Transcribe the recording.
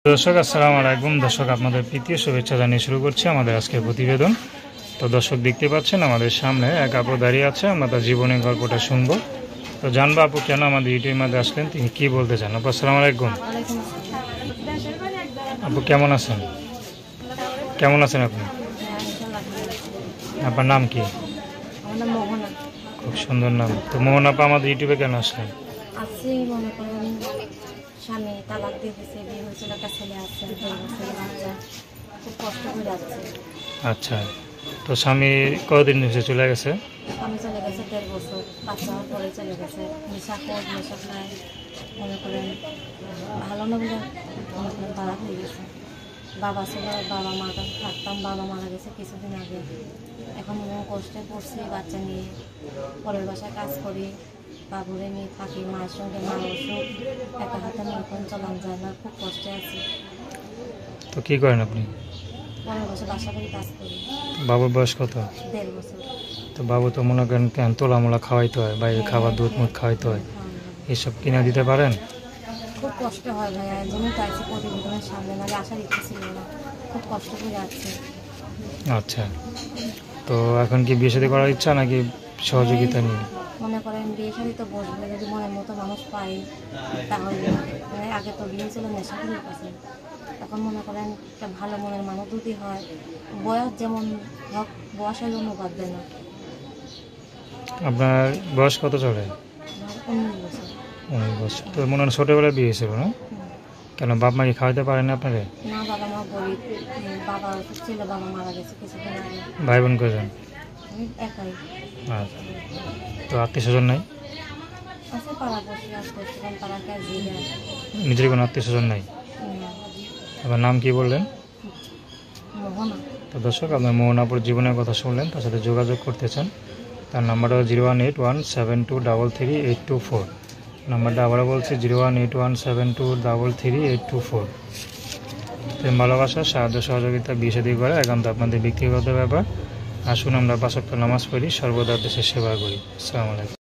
দর্শক আসসালামু আলাইকুম। দর্শক আপনাদের প্রীতি শুভেচ্ছা জানিয়ে শুরু করছি আমাদের আজকের প্রতিবেদন। তো দর্শক দেখতে পাচ্ছেন আমাদের সামনে এক আপু দাঁড়িয়ে আছে, আমরা তার জীবনের গল্পটা শুনবো। তো জানবো আপু কেন আমাদের ইউটিউবের মধ্যে আসলেন, তিনি কি বলতে চান। আপু আসসালামু আলাইকুম। আপু কেমন আছেন? কেমন আছেন আপনি? আপনার নাম কি? খুব সুন্দর নাম। তো মোহন আপা আমাদের ইউটিউবে কেন আসলেন? আছি মনে করেন স্বামী তালাক দিয়ে দিয়েছে, বিয়ে হয়েছিল, একটা ছেলে আছে, 2 বছরের বাচ্চা, খুব কষ্ট করে যাচ্ছে। আচ্ছা, তো স্বামী কতদিন হয়েছে চলে গেছে? স্বামী চলে গেছে 1.5 বছর, বাচ্চা হওয়ার পরে চলে গেছে। নেশা খায়, মনে করেন ভালো না বলে মনে করেন তারা হয়ে গেছে। বাবা ছিল, বাবা মা থাকতাম, বাবা মারা গেছে কিছুদিন আগে। এখন কষ্টে পড়ছি বাচ্চা নিয়ে, পরের বাসায় কাজ করি, বাবুরে নিয়ে থাকি, মায়ের সঙ্গে মা অসুখ, একা হাতে মনে করেন চলান যায় না, খুব কষ্টে আছি। তো কি করেন আপনি? পরের বছর বাসা বাড়ি কাজ করি। বাবুর বয়স কত? 1.5 বছর। তো বাবু তো মনে করেন কেন তোলামোলা খাওয়াইতে হয়, বাইরে খাবার দুধ মুধ খাওয়াইতে হয়, এসব কিনে দিতে পারেন? খুব কষ্ট হয় ভাইয়া, জন্য চাইছি প্রতিবেদনের সামনে, নাহলে আসার ইচ্ছে ছিল না, খুব কষ্ট করে যাচ্ছে। আচ্ছা, তো এখন কি বিয়ে শাদী করার ইচ্ছা নাকি সহযোগিতা নিয়ে? মনে করেন বিয়ে শাদী তো বসবে, যদি মনের মতো মানুষ পাই তাহলে। মানে আগে তো বিয়ে ছিল নেশাখোরের কাছে, এখন মনে করেন একটা ভালো মনের মানুষ যদি হয়, বয়স যেমন হোক, বয়সের জন্য বাদ দেয় না। আপনার বয়স কত চলে? 19 বছর। 19 বছর। তো মনে হয় ছোটোবেলায় বিয়ে হয়েছিল না? কেন বাপ মা কি খাওয়াতে পারেন আপনাকে? না, বাবা মা গরিব, বাবা অসুখ ছিল, বাবা মারা গেছে কিছুদিন আগে। ভাই বোন কজন? আমি একাই। আচ্ছা, তো আত্মীয় স্বজন নাই? আছে পাড়াপড়শি, আসতেছিলাম পাড়া কাজে। নিজের কোনো আত্মীয় স্বজন নাই? আপনার নাম কি বললেন? মোহনা। তো দর্শক, আপনার মোহনাপুর জীবনের কথা শুনলেন, তার সাথে যোগাযোগ করতে চান, তার নাম্বারটা 01817233824। নাম্বারটা আবারও বলছি 01817233824। ভালোবাসা, সাহায্য সহযোগিতা, বিয়ে শাদী করে একান্ত আপনাদের ব্যক্তিগত ব্যাপার। আসুন আমরা 5 ওয়াক্ত নামাজ পড়ি, সর্বদা দেশের সেবা করি। আসসালামু আলাইকুম।